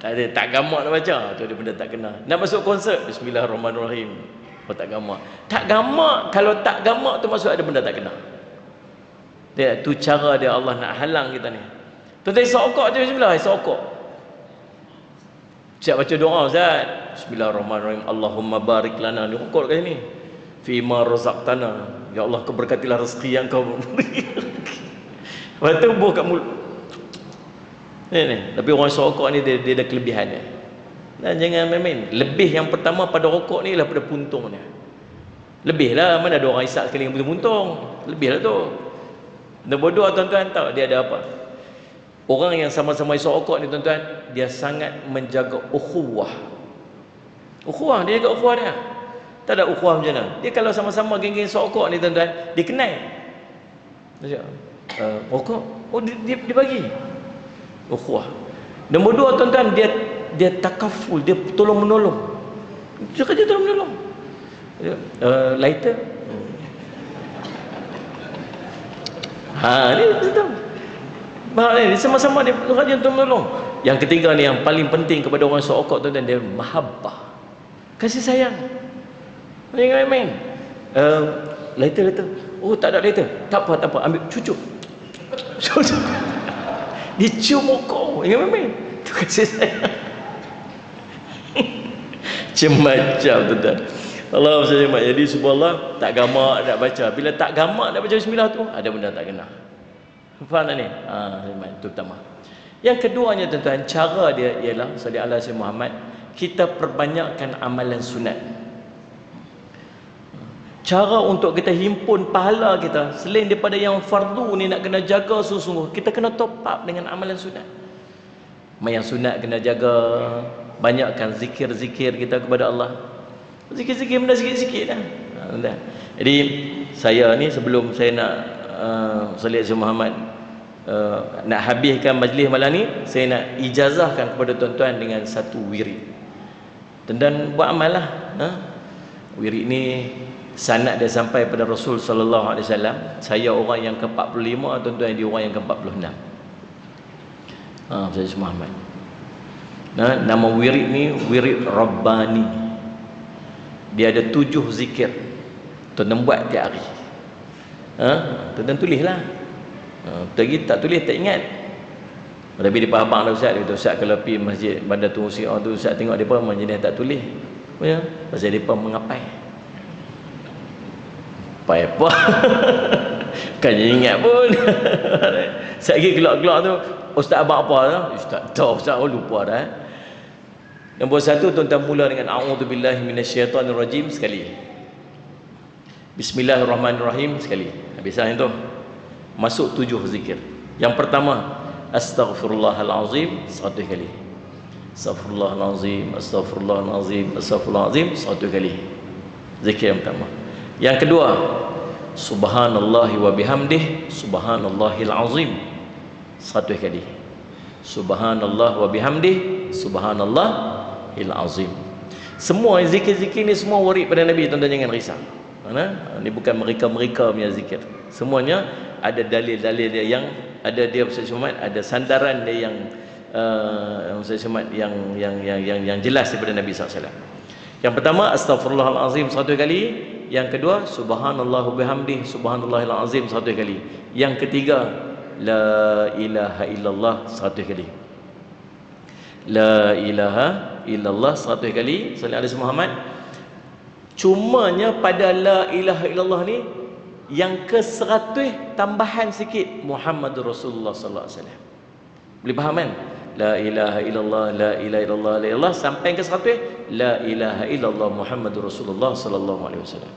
Tak ada, tak gamak nak baca, tu ada benda tak kena. Nak masuk konsert bismillahirrahmanirrahim. Tak gamak. Tak gamak, kalau tak gamak tu maksud ada benda tak kena. Dia tu cara dia, Allah nak halang kita ni. Tuan-tuan sokok je bismillah, sokok. Siap baca doa Ustaz. Bismillahirrahmanirrahim. Allahumma barik lana, ni rukuk kat sini. Fima razaqtana. Ya Allah, kau berkatilah rezeki yang kau beri. Lepas tu buh kat mulut. Ni. Tapi orang sokok ni dia ada kelebihan dia. Dan jangan main-main. Lebih yang pertama pada rokok ni lah pada puntung dia. Lebih lah, mana ada orang isap sekali yang puntung. Lebih lah tu. Nombor dua, tuan-tuan tahu dia ada apa? Orang yang sama-sama isap rokok ni, tuan-tuan, dia sangat menjaga ukhuwah. Ukhuwah, dia jaga ukhuwah dia. Tak ada ukhuwah macam mana? Dia kalau sama-sama geng-geng isap rokok ni, tuan-tuan, dia kenal. Dia rokok? Oh, dia bagi. Ukhuwah. Nombor dua, tuan-tuan, dia takaful, dia tolong-menolong. Dia kerja tolong-menolong. Lighter. Ni betul. Ni sama-sama dia kerja tolong-menolong. Yang ketiga ni yang paling penting kepada orang sokok, tuan-tuan, dia mahabbah. Kasih sayang. Jangan main. Lighter. Oh, tak ada lighter. Tak apa, ambil cucuk. Dia cium muka. Ingat Mami? Tu kasih saya. Macam-macam tuan-tuan. Allah SWT. Jadi subhanallah, tak gamak nak baca. Bila tak gamak nak baca bismillah tu, ada benda tak kena. Faham tak ni? Itu pertama. Yang keduanya tuan-tuan, cara dia ialah sallallahu alaihi wasallam Muhammad, kita perbanyakkan amalan sunat. Cara untuk kita himpun pahala kita selain daripada yang fardu ni nak kena jaga sungguh-sungguh, kita kena top up dengan amalan sunat. Yang sunat kena jaga, banyakkan zikir-zikir kita kepada Allah. Zikir-zikir benda sikit-sikit dah. Jadi saya ni sebelum saya nak sallallahu alaihi Muhammad nak habiskan majlis malam ni, saya nak ijazahkan kepada tuan-tuan dengan satu wirid. Dan buat amal lah. Wirid ni sanad dia sampai pada Rasul sallallahu alaihi wasallam. Saya orang yang ke-45, tuan-tuan dia orang yang ke-46. Saya Muhammad. Nama wirid ni wirid Rabbani. Dia ada 7 zikir. Tuan-tuan buat tiap hari. Tuan-tuan tulislah. Tadi tak tulis tak ingat. Tapi dia faham dah Ustaz. Dia kata Ustaz kalau pergi masjid Bandar Tun Usia tu Ustaz tengok dia pun jenis tak tulis. Ya, pasal dia pun mengapai. Apa? Kan dia ingat pun. Sekali kelak-kelak tu Ustaz abang apa tu? Ustaz tahu Ustaz lupa dah. Nombor 1 tuan-tuan mula dengan a'udzubillahi minasyaitonirrajim sekali. Bismillahirrahmanirrahim sekali. Habis yang tu masuk 7 zikir. Yang pertama astaghfirullahalazim 100 kali. Astaghfirullahalazim, astaghfirullahalazim, astaghfirullahalazim 100 kali. Zikir yang pertama. Yang kedua subhanallahi wa bihamdih subhanallahil azim 100 kali. Subhanallah wa bihamdih subhanallahil azim. Semua zikir-zikir ni semua warid pada Nabi, tuan-tuan jangan risau. Ini bukan mereka-mereka punya zikir. Semuanya ada dalil-dalil dia yang ada dia Muhammad, ada sandaran dia yang Muhammad yang jelas daripada Nabi SAW. Yang pertama astaghfirullahalazim 100 kali. Yang kedua subhanallah wa bihamdih subhanallahil azim 100 kali. Yang ketiga la ilaha illallah 100 kali. La ilaha illallah 100 kali. Sallallahu alaihi Muhammad. Cumanya pada la ilaha illallah ni yang ke-100 tambahan sikit Muhammadur Rasulullah sallallahu alaihi wasallam. Boleh faham kan? La ilaha illallah, la ilaha illallah, la ilallah sampai ke 100 la ilaha illallah Muhammadur Rasulullah sallallahu alaihi wasallam.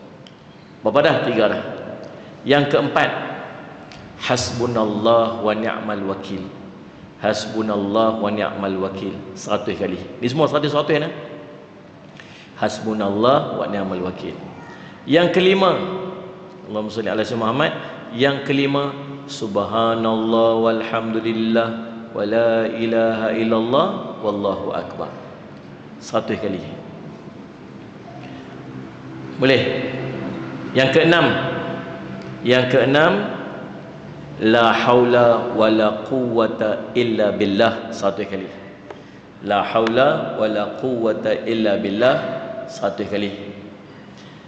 Berapa dah? 3 dah. Yang keempat hasbunallah wa ni'mal wakil. Hasbunallah wa ni'mal wakil 100 kali. Ni semua 100 nah. Hasbunallah wa ni'mal wakil. Yang kelima Allahumma shalli ala sayyidina Muhammad. Yang kelima subhanallah walhamdulillah wa la ilaha illallah wallahu akbar 100 kali. Boleh? Yang keenam la haula wala quwwata illa billah 100 kali. La haula wala quwwata illa billah 100 kali.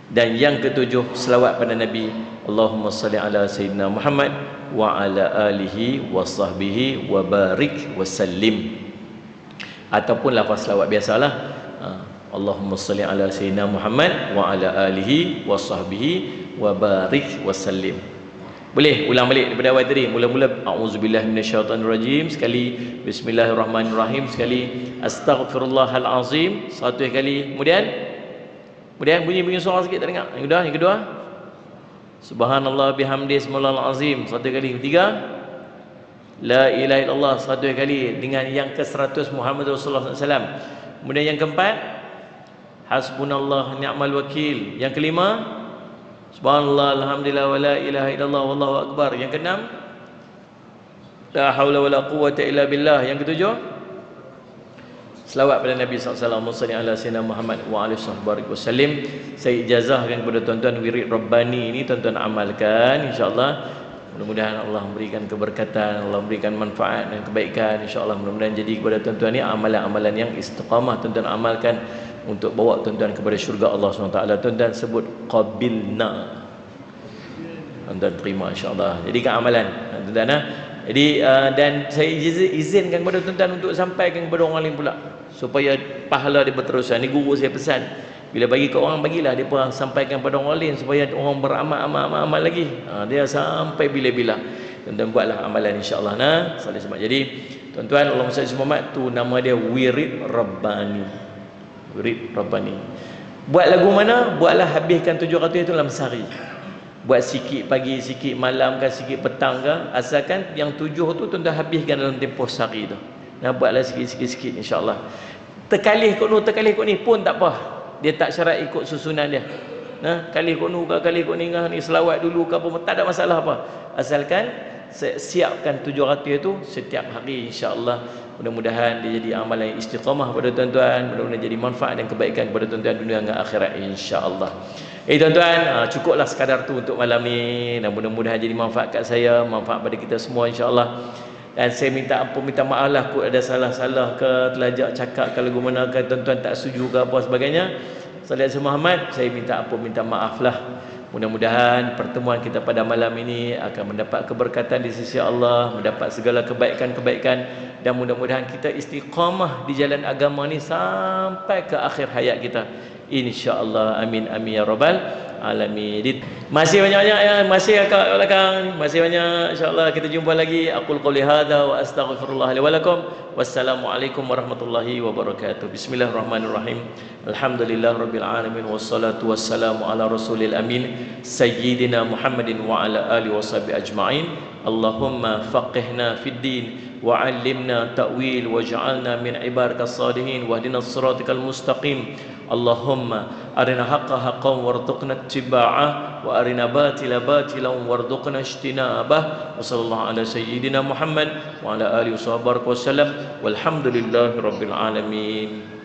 Dan yang ketujuh selawat pada Nabi, Allahumma salli ala sayyidina Muhammad wa ala alihi wa sahbihi wa barik wa sallim. Ataupun lafaz selawat biasalah, Allahumma salli ala sayyidina Muhammad wa ala alihi wa sahbihi wa barik wa sallim. Boleh ulang balik daripada awal tadi. Mula-mula a'udzubillahi minasyaitonirrajim sekali, bismillahirrahmanirrahim sekali, astaghfirullahalazim 100 kali. Kemudian bunyi suara sikit tak dengar. Yang kedua subhanallah bihamdi subhanallahil azim 100 kali. Ketiga la ilaha illallah 100 kali dengan yang ke-100 Muhammad Rasulullah SAW. Kemudian yang keempat hasbunallah ni'mal wakil. Yang kelima subhanallah alhamdulillah wa la ilaha illallah wallahu akbar. Yang keenam la haula wala quwwata illa billah. Yang ketujuh selawat pada Nabi SAW. Ala sayyidina Muhammad wa alihi wasallam. Saya ijazahkan kepada tuan-tuan wirid Rabbani ini, tuan-tuan amalkan insya-Allah. Mudah-mudahan Allah memberikan keberkatan, Allah memberikan manfaat dan kebaikan insya-Allah. Mudah-mudahan jadi kepada tuan-tuan ni amalan-amalan yang istiqamah, tuan-tuan amalkan untuk bawa tuan-tuan kepada syurga Allah SWT. Tuan-tuan sebut qabilna, tuan-tuan terima insya-Allah. Jadikan amalan. tuan-tuan. Jadi dan saya izinkan kepada tuan-tuan untuk sampaikan kepada orang lain pula supaya pahala dia berterusan. Ni guru saya pesan, bila bagi ke orang, bagilah dia pun sampaikan kepada orang lain supaya orang beramal lagi. Dia sampai bila-bila. Tuan-tuan buatlah amalan insya-Allah. Salah sebab. Jadi tuan-tuan, Allahumma salli ala Muhammad tu nama dia wirid rabbani. Wirid rabbani. Buat lagu mana? Buatlah, habiskan 700 itu dalam sehari. Buat sikit pagi, sikit malam kan, sikit petang kan, asalkan yang 7 tu tuan-tuan habiskan dalam tempoh sehari tu. Buatlah sikit-sikit insya-Allah. Terkalih kot ni pun tak apa. Dia tak syarat ikut susunan dia. Kalih kot ni selawat dulu ke apa, tak ada masalah apa. Asalkan siapkan 700 itu setiap hari insya-Allah. Mudah-mudahan dia jadi amalan yang istiqamah pada tuan-tuan, mudah-mudahan jadi manfaat dan kebaikan kepada tuan-tuan dunia dan akhirat insya-Allah. Tuan-tuan, cukuplah sekadar tu untuk malam ni, dan mudah-mudahan jadi manfaat kat saya, manfaat pada kita semua insya-Allah. Dan saya minta ampun, minta maaf lah kot ada salah-salah ke, terlajak cakap kalau gimana ke, tuan-tuan tak setuju ke apa sebagainya. Sallallahu alaihi Muhammad, saya minta ampun, minta maaf lah. Mudah-mudahan pertemuan kita pada malam ini akan mendapat keberkatan di sisi Allah, mendapat segala kebaikan-kebaikan, dan mudah-mudahan kita istiqamah di jalan agama ni sampai ke akhir hayat kita insya-Allah. Amin amin ya rabbal alamin. Masih banyak-banyak ya, masih kat belakang, masih banyak. Insya-Allah kita jumpa lagi. Aqul qouli hadza wa astaghfirullah li wa lakum. Wassalamualaikum warahmatullahi wabarakatuh. Bismillahirrahmanirrahim. Alhamdulillahirabbil alamin wassalatu wassalamu ala rasulil amin sayyidina Muhammadin wa ala alihi washabihi ajma'in. Allahumma faqihna fid din wa 'allimna ta'wil waj'alna min ibadikas salihin wahdina siratal mustaqim. Allahumma arina haqqa haqqan warzuqna ittiba'ah wa arina batila batilan warzuqna ijtinabah. Wa sallallahu ala sayyidina Muhammad wa ala alihi wasallam walhamdulillahi rabbil alamin.